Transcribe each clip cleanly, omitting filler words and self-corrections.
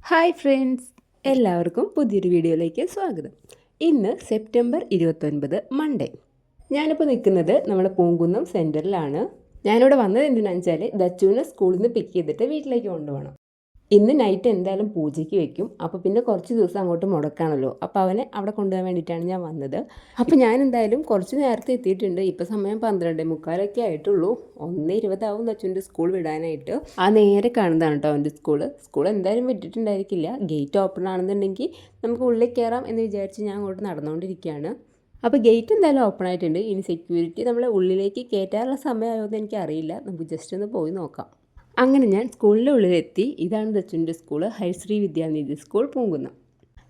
Hi friends, എല്ലാവർക്കും പുതിയൊരു വീഡിയോയിലേക്ക് സ്വാഗതം. ഇന്ന് സെപ്റ്റംബർ 29 മൺഡേ. ഞാനിപ്പോൾ നിൽക്കുന്നത് നമ്മുടെ പൂങ്കുന്നം സെൻറ്ററിലാണ്. ഞാനിവിടെ വന്നത് എന്തിനാണെന്ന് വെച്ചാൽ ദച്ചുവിനെ സ്കൂളിൽ നിന്ന് പിക്ക് ചെയ്തിട്ട് വീട്ടിലേക്ക് കൊണ്ടുപോകണം. ഇന്ന് നൈറ്റ് എന്തായാലും പൂജയ്ക്ക് വെക്കും. അപ്പോൾ പിന്നെ കുറച്ച് ദിവസം അങ്ങോട്ട് മുടക്കാണല്ലോ. അപ്പോൾ അവനെ അവിടെ കൊണ്ടുപോകാൻ വേണ്ടിയിട്ടാണ് ഞാൻ വന്നത്. അപ്പോൾ ഞാൻ എന്തായാലും കുറച്ച് നേരത്തെ എത്തിയിട്ടുണ്ട്. ഇപ്പോൾ സമയം 12:45 ആയിട്ടുള്ളൂ. 1:20 ദച്ചുവിൻ്റെ സ്കൂൾ വിടാനായിട്ട്. ആ നേരെ കാണുന്നതാണ് കേട്ടോ അവൻ്റെ സ്കൂൾ എന്തായാലും വിട്ടിട്ടുണ്ടായിരിക്കില്ല. ഗേറ്റ് ഓപ്പൺ ആണെന്നുണ്ടെങ്കിൽ നമുക്ക് ഉള്ളിൽ കയറാം എന്ന് വിചാരിച്ച് ഞാൻ അങ്ങോട്ട് നടന്നുകൊണ്ടിരിക്കുകയാണ്. അപ്പോൾ ഗേറ്റ് എന്തായാലും ഓപ്പൺ ആയിട്ടുണ്ട്. ഇനി സെക്യൂരിറ്റി നമ്മളെ ഉള്ളിലേക്ക് കയറ്റാനുള്ള സമയമായോ എന്ന് എനിക്കറിയില്ല. നമുക്ക് ജസ്റ്റ് ഒന്ന് പോയി നോക്കാം. അങ്ങനെ ഞാൻ സ്കൂളിൻ്റെ ഉള്ളിലെത്തി. ഇതാണ് ദച്ചുവിൻ്റെ സ്കൂൾ, ഹൈശ്രീ വിദ്യാനിധി സ്കൂൾ പൂങ്കുന്നം.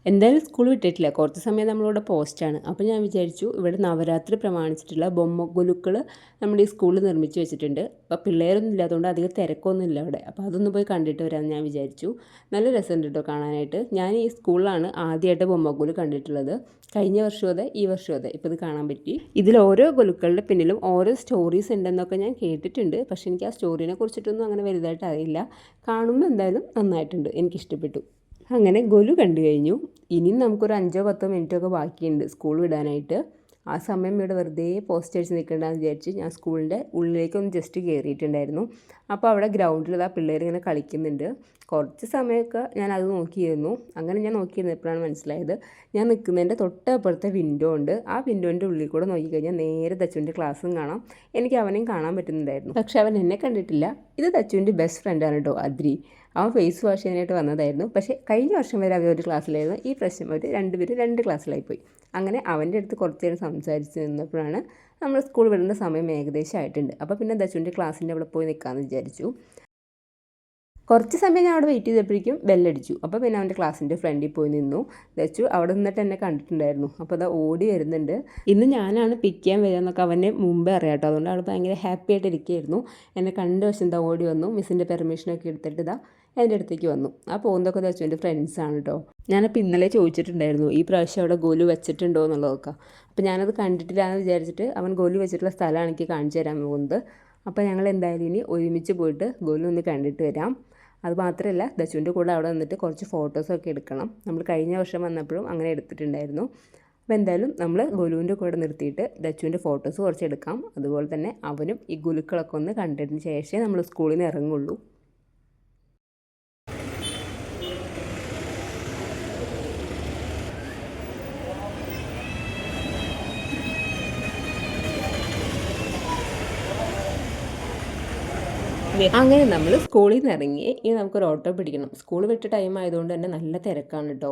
എന്തായാലും സ്കൂൾ വിട്ടിട്ടില്ല, കുറച്ച് സമയം നമ്മളിവിടെ പോസ്റ്റാണ്. അപ്പോൾ ഞാൻ വിചാരിച്ചു ഇവിടെ നവരാത്രി പ്രമാണിച്ചിട്ടുള്ള ബൊമ്മഗുലുക്കൾ നമ്മുടെ ഈ സ്കൂളിൽ നിർമ്മിച്ച് വെച്ചിട്ടുണ്ട്. അപ്പോൾ പിള്ളേരൊന്നും ഇല്ലാത്തതുകൊണ്ട് അധികം തിരക്കൊന്നും ഇല്ല അവിടെ. അപ്പോൾ അതൊന്ന് പോയി കണ്ടിട്ട് വരാമെന്ന് ഞാൻ വിചാരിച്ചു. നല്ല രസമുണ്ട് കേട്ടോ കാണാനായിട്ട്. ഞാൻ ഈ സ്കൂളിലാണ് ആദ്യമായിട്ട് ബൊമ്മഗുലു കണ്ടിട്ടുള്ളത്. കഴിഞ്ഞ വർഷവും അതെ, ഈ വർഷവും അതെ. ഇപ്പോൾ ഇത് കാണാൻ പറ്റി. ഇതിൽ ഓരോ ഗുലുക്കളുടെ പിന്നിലും ഓരോ സ്റ്റോറീസ് ഉണ്ടെന്നൊക്കെ ഞാൻ കേട്ടിട്ടുണ്ട്. പക്ഷേ എനിക്ക് ആ സ്റ്റോറീനെ കുറിച്ചിട്ടൊന്നും അങ്ങനെ വലുതായിട്ട് അറിയില്ല. കാണുമ്പോൾ എന്തായാലും നന്നായിട്ടുണ്ട്, എനിക്കിഷ്ടപ്പെട്ടു. അങ്ങനെ ഗൊലു കണ്ടു കഴിഞ്ഞു. ഇനിയും നമുക്കൊരു 5-10 മിനിറ്റൊക്കെ ബാക്കിയുണ്ട് സ്കൂൾ വിടാനായിട്ട്. ആ സമയം ഇവിടെ വെറുതെ പോസ്റ്റേഴ്സ് നിൽക്കണ്ടെന്ന് വിചാരിച്ച് ഞാൻ സ്കൂളിൻ്റെ ഉള്ളിലേക്കൊന്ന് ജസ്റ്റ് കയറിയിട്ടുണ്ടായിരുന്നു. അപ്പോൾ അവിടെ ഗ്രൗണ്ടിൽ ആ പിള്ളേർ ഇങ്ങനെ കളിക്കുന്നുണ്ട്. കുറച്ച് സമയമൊക്കെ ഞാൻ അത് നോക്കിയിരുന്നു. അങ്ങനെ ഞാൻ നോക്കിയിരുന്നപ്പോഴാണ് മനസ്സിലായത് ഞാൻ നിൽക്കുന്നതിൻ്റെ തൊട്ടപ്പുറത്തെ വിൻഡോ ഉണ്ട്. ആ വിൻഡോൻ്റെ ഉള്ളിൽ കൂടെ നോക്കിക്കഴിഞ്ഞാൽ നേരെ ദച്ചുവിൻ്റെ ക്ലാസ്സും കാണാം. എനിക്ക് അവനെയും കാണാൻ പറ്റുന്നുണ്ടായിരുന്നു. പക്ഷേ അവൻ എന്നെ കണ്ടിട്ടില്ല. ഇത് ദച്ചുവിൻ്റെ ബെസ്റ്റ് ഫ്രണ്ടാണ് കേട്ടോ, അദ്രി. അവൻ ഫേസ് വാഷ് ചെയ്യാനായിട്ട് വന്നതായിരുന്നു. പക്ഷേ കഴിഞ്ഞ വർഷം വരെ അവർ ഒരു ക്ലാസ്സിലായിരുന്നു. ഈ പ്രശ്നം അവർ രണ്ടുപേരും 2 ക്ലാസ്സിലായിപ്പോയി. അങ്ങനെ അവൻ്റെ അടുത്ത് കുറച്ച് നേരം സംസാരിച്ച് നിന്നപ്പോഴാണ് നമ്മൾ സ്കൂൾ വിടേണ്ട സമയം ഏകദേശം ആയിട്ടുണ്ട്. അപ്പോൾ പിന്നെ ദച്ചുവിൻ്റെ ക്ലാസ്സിൻ്റെ അവിടെ പോയി നിൽക്കാമെന്ന് വിചാരിച്ചു. കുറച്ച് സമയം ഞാൻ അവിടെ വെയിറ്റ് ചെയ്തപ്പോഴേക്കും ബെല്ലടിച്ചു. അപ്പോൾ പിന്നെ അവൻ്റെ ക്ലാസ്സിൻ്റെ ഫ്രണ്ടിൽ പോയി നിന്നു. ദച്ചു അവിടെ നിന്നിട്ട് എന്നെ കണ്ടിട്ടുണ്ടായിരുന്നു. അപ്പോൾ അത് ഓടി വരുന്നുണ്ട്. ഇന്ന് ഞാനാണ് പിക്ക് ചെയ്യാൻ വരിക എന്നൊക്കെ അവനെ മുമ്പേ അറിയാം കേട്ടോ. അതുകൊണ്ട് അവൾ ഭയങ്കര ഹാപ്പി ആയിട്ട് ഇരിക്കുകയായിരുന്നു. എന്നെ കണ്ട വശം എന്താ ഓടി വന്നു. മിസ്സിൻ്റെ പെർമിഷനൊക്കെ എടുത്തിട്ട് ഇതാ എൻ്റെ അടുത്തേക്ക് വന്നു. ആ പോകുന്നതൊക്കെ ദച്ചുവിൻ്റെ ഫ്രണ്ട്സാണ് കേട്ടോ. ഞാനപ്പോൾ ഇന്നലെ ചോദിച്ചിട്ടുണ്ടായിരുന്നു ഈ പ്രാവശ്യം അവിടെ ഗോലു വെച്ചിട്ടുണ്ടോ എന്നുള്ളതൊക്കെ. അപ്പോൾ ഞാനത് കണ്ടിട്ടില്ല എന്ന് വിചാരിച്ചിട്ട് അവൻ ഗോലു വെച്ചിട്ടുള്ള സ്ഥലമാണ് എനിക്ക് കാണിച്ചു തരാൻ പോകുന്നത്. അപ്പോൾ ഞങ്ങൾ എന്തായാലും ഇനി ഒരുമിച്ച് പോയിട്ട് ഗോലു ഒന്ന് കണ്ടിട്ട് വരാം. അത് മാത്രമല്ല ദച്ചുവിൻ്റെ കൂടെ അവിടെ വന്നിട്ട് കുറച്ച് ഫോട്ടോസൊക്കെ എടുക്കണം. നമ്മൾ കഴിഞ്ഞ വർഷം വന്നപ്പോഴും അങ്ങനെ എടുത്തിട്ടുണ്ടായിരുന്നു. അപ്പോൾ എന്തായാലും നമ്മൾ ഗോലുവിൻ്റെ കൂടെ നിർത്തിയിട്ട് ദച്ചുവിൻ്റെ ഫോട്ടോസ് കുറച്ച് എടുക്കാം. അതുപോലെ തന്നെ അവനും ഈ ഗുലുക്കളൊക്കെ ഒന്ന് കണ്ടതിന് ശേഷമേ നമ്മൾ സ്കൂളിൽ നിന്ന് ഇറങ്ങുള്ളൂ. അങ്ങനെ നമ്മൾ സ്കൂളിൽ നിന്ന് ഇറങ്ങി. ഇനി നമുക്കൊരു ഓട്ടോ പിടിക്കണം. സ്കൂൾ വിട്ട ടൈം ആയതുകൊണ്ട് തന്നെ നല്ല തിരക്കാണ് കേട്ടോ.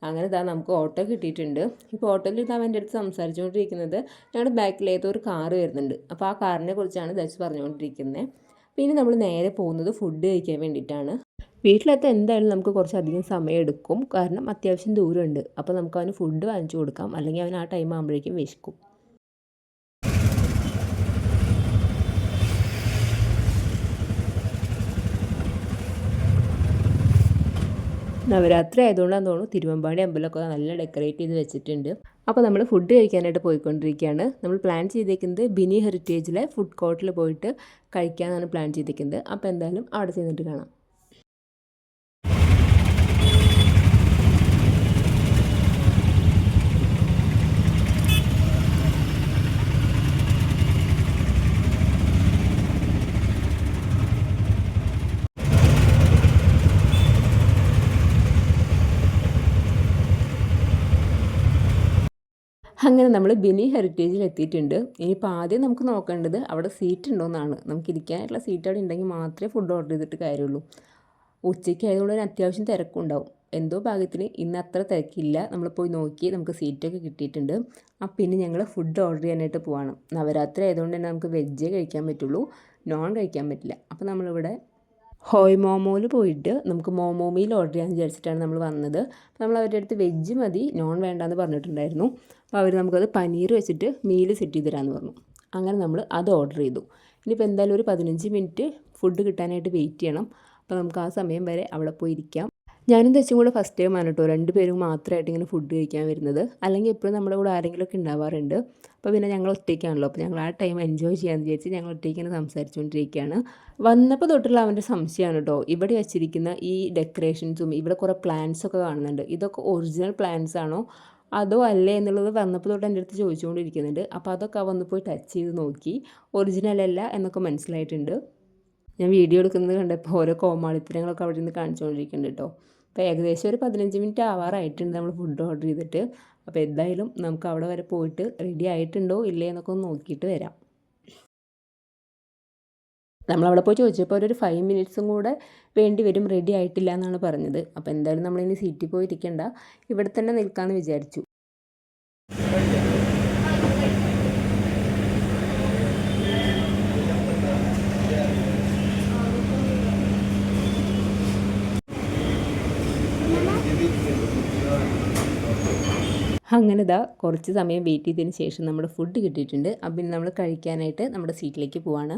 അങ്ങനെ ഇതാ നമുക്ക് ഓട്ടോ കിട്ടിയിട്ടുണ്ട്. ഇപ്പോൾ ഓട്ടോയിൽ ഇതാ എൻ്റെ അടുത്ത് സംസാരിച്ചുകൊണ്ടിരിക്കുന്നത് ഞങ്ങളുടെ ബാക്കിൽ ഏതോ ഒരു കാറ് വരുന്നുണ്ട്. അപ്പോൾ ആ കാറിനെ കുറിച്ചാണ് ദച്ചു പറഞ്ഞുകൊണ്ടിരിക്കുന്നത്. പിന്നെ നമ്മൾ നേരെ പോകുന്നത് ഫുഡ് കഴിക്കാൻ വേണ്ടിയിട്ടാണ്. വീട്ടിലെത്താൻ എന്തായാലും നമുക്ക് കുറച്ചധികം സമയം എടുക്കും. കാരണം അത്യാവശ്യം ദൂരമുണ്ട്. അപ്പോൾ നമുക്ക് അവന് ഫുഡ് വാങ്ങിച്ചു കൊടുക്കാം, അല്ലെങ്കിൽ അവൻ ആ ടൈം ആകുമ്പോഴേക്കും വിശക്കും. നവരാത്രി ആയതുകൊണ്ടാണെന്ന് തോന്നുന്നു തിരുവമ്പാടി അമ്പലമൊക്കെ നല്ല ഡെക്കറേറ്റ് ചെയ്ത് വെച്ചിട്ടുണ്ട്. അപ്പോൾ നമ്മൾ ഫുഡ് കഴിക്കാനായിട്ട് പോയിക്കൊണ്ടിരിക്കുകയാണ്. നമ്മൾ പ്ലാൻ ചെയ്തേക്കുന്നത് ബിനി ഹെറിറ്റേജിലെ ഫുഡ് കോർട്ടിൽ പോയിട്ട് കഴിക്കാനാണ് പ്ലാൻ ചെയ്തേക്കുന്നത്. അപ്പോൾ എന്തായാലും അവിടെ ചെന്നിട്ട് കാണാം. അങ്ങനെ നമ്മൾ ബിനി ഹെറിറ്റേജിൽ എത്തിയിട്ടുണ്ട്. ഇനിയിപ്പോൾ ആദ്യം നമുക്ക് നോക്കേണ്ടത് അവിടെ സീറ്റ് ഉണ്ടോയെന്നാണ്. നമുക്ക് ഇരിക്കാനായിട്ടുള്ള സീറ്റ് അവിടെ ഉണ്ടെങ്കിൽ മാത്രമേ ഫുഡ് ഓർഡർ ചെയ്തിട്ട് കാര്യമുള്ളൂ. ഉച്ചയ്ക്ക് ആയതുകൊണ്ട് തന്നെ അത്യാവശ്യം തിരക്കുണ്ടാവും. എന്തോ ഭാഗ്യത്തിന് ഇന്ന് അത്ര തിരക്കില്ല. നമ്മൾ പോയി നോക്കി നമുക്ക് സീറ്റൊക്കെ കിട്ടിയിട്ടുണ്ട്. അപ്പം പിന്നെ ഞങ്ങൾ ഫുഡ് ഓർഡർ ചെയ്യാനായിട്ട് പോവാണ്. നവരാത്രി ആയതുകൊണ്ട് തന്നെ നമുക്ക് വെജ് കഴിക്കാൻ പറ്റുള്ളൂ, നോൺ കഴിക്കാൻ പറ്റില്ല. അപ്പോൾ നമ്മളിവിടെ ഹോയ് മോമോയിൽ പോയിട്ട് നമുക്ക് മോമോ മീൽ ഓർഡർ ചെയ്യാമെന്ന് വിചാരിച്ചിട്ടാണ് നമ്മൾ വന്നത്. അപ്പോൾ നമ്മൾ അവരുടെ അടുത്ത് വെജ് മതി, നോൺ വേണ്ടാന്ന് പറഞ്ഞിട്ടുണ്ടായിരുന്നു. അപ്പോൾ അവർ നമുക്കത് പനീർ വെച്ചിട്ട് മീൽ സെറ്റ് ചെയ്ത് തരാമെന്ന് പറഞ്ഞു. അങ്ങനെ നമ്മൾ അത് ഓർഡർ ചെയ്തു. ഇനിയിപ്പോൾ എന്തായാലും ഒരു 15 മിനിറ്റ് ഫുഡ് കിട്ടാനായിട്ട് വെയിറ്റ് ചെയ്യണം. അപ്പോൾ നമുക്ക് ആ സമയം വരെ അവിടെ പോയി ഇരിക്കാം. ഞാനും തെച്ചും കൂടെ ഫസ്റ്റ് ടൈമാണ് കേട്ടോ 2 പേരും മാത്രമായിട്ട് ഇങ്ങനെ ഫുഡ് കഴിക്കാൻ വരുന്നത്. അല്ലെങ്കിൽ എപ്പോഴും നമ്മുടെ കൂടെ ആരെങ്കിലുമൊക്കെ ഉണ്ടാവാറുണ്ട്. അപ്പോൾ പിന്നെ ഞങ്ങൾ ഒറ്റയ്ക്കാണല്ലോ. അപ്പോൾ ഞങ്ങൾ ആ ടൈം എൻജോയ് ചെയ്യാമെന്ന് വിചാരിച്ച് ഞങ്ങൾ ഒറ്റയ്ക്ക് ഇങ്ങനെ സംസാരിച്ചുകൊണ്ടിരിക്കുകയാണ്. വന്നപ്പോൾ തൊട്ടുള്ള അവൻ്റെ സംശയമാണ് കേട്ടോ. ഇവിടെ വെച്ചിരിക്കുന്ന ഈ ഡെക്കറേഷൻസും ഇവിടെ കുറേ പ്ലാന്റ്സൊക്കെ കാണുന്നുണ്ട്. ഇതൊക്കെ ഒറിജിനൽ പ്ലാന്റ്സ് ആണോ അതോ അല്ലേ എന്നുള്ളത് വന്നപ്പോൾ തൊട്ട് എൻ്റെ അടുത്ത് ചോദിച്ചുകൊണ്ടിരിക്കുന്നുണ്ട്. അപ്പോൾ അതൊക്കെ വന്ന് പോയി ടച്ച് ചെയ്ത് നോക്കി. ഒറിജിനൽ അല്ല എന്നൊക്കെ മനസ്സിലായിട്ടുണ്ട്. ഞാൻ വീഡിയോ എടുക്കുന്നത് കണ്ടപ്പോൾ ഓരോ കോമാളിത്തരങ്ങളൊക്കെ അവിടെ നിന്ന് കാണിച്ചുകൊണ്ടിരിക്കുന്നുണ്ട് കേട്ടോ. അപ്പോൾ ഏകദേശം ഒരു 15 മിനിറ്റ് ആവാറായിട്ടുണ്ട് നമ്മൾ ഫുഡ് ഓർഡർ ചെയ്തിട്ട്. അപ്പോൾ എന്തായാലും നമുക്ക് അവിടെ വരെ പോയിട്ട് റെഡി ആയിട്ടുണ്ടോ ഇല്ലേ എന്നൊക്കെ ഒന്ന് നോക്കിയിട്ട് വരാം. നമ്മളവിടെ പോയി ചോദിച്ചപ്പോൾ ഒരു 5 മിനിറ്റ്സും കൂടെ വേണ്ടി വരും, റെഡി ആയിട്ടില്ല എന്നാണ് പറഞ്ഞത്. അപ്പോൾ എന്തായാലും നമ്മളിനി സീറ്റിൽ പോയി ഇരിക്കണ്ട, ഇവിടെ തന്നെ നിൽക്കാമെന്ന് വിചാരിച്ചു. അങ്ങനെ കുറച്ച് സമയം വെയിറ്റ് ചെയ്തതിന് ശേഷം നമ്മുടെ ഫുഡ് കിട്ടിയിട്ടുണ്ട്. അപ്പം പിന്നെ നമ്മൾ കഴിക്കാനായിട്ട് നമ്മുടെ സീറ്റിലേക്ക് പോവാണ്.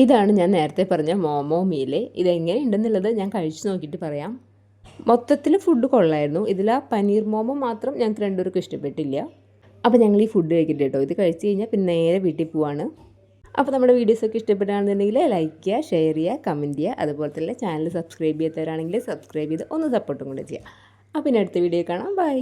ഇതാണ് ഞാൻ നേരത്തെ പറഞ്ഞ മോമോ മീൽ. ഇതെങ്ങനെയുണ്ടെന്നുള്ളത് ഞാൻ കഴിച്ചു നോക്കിയിട്ട് പറയാം. മൊത്തത്തിൽ ഫുഡ് കൊള്ളായിരുന്നു. ഇതിൽ ആ പനീർ മോമോ മാത്രം ഞങ്ങൾക്ക് രണ്ടുപേർക്കും ഇഷ്ടപ്പെട്ടില്ല. അപ്പോൾ ഞങ്ങൾ ഈ ഫുഡ് കഴിക്കട്ടെ കേട്ടോ. ഇത് കഴിച്ച് കഴിഞ്ഞാൽ പിന്നെ നേരെ വീട്ടിൽ പോവാണ്. അപ്പോൾ നമ്മുടെ വീഡിയോസൊക്കെ ഇഷ്ടപ്പെടുകയാണെന്നുണ്ടെങ്കിൽ ലൈക്ക് ചെയ്യുക, ഷെയർ ചെയ്യുക, കമൻറ്റ് ചെയ്യുക. അതുപോലെ തന്നെ ചാനൽ സബ്സ്ക്രൈബ് ചെയ്യാത്തവരാണെങ്കിൽ സബ്സ്ക്രൈബ് ചെയ്ത് ഒന്ന് സപ്പോർട്ടും കൂടെ ചെയ്യുക. അപ്പോൾ പിന്നെ അടുത്ത വീഡിയോ കാണാം. ബൈ.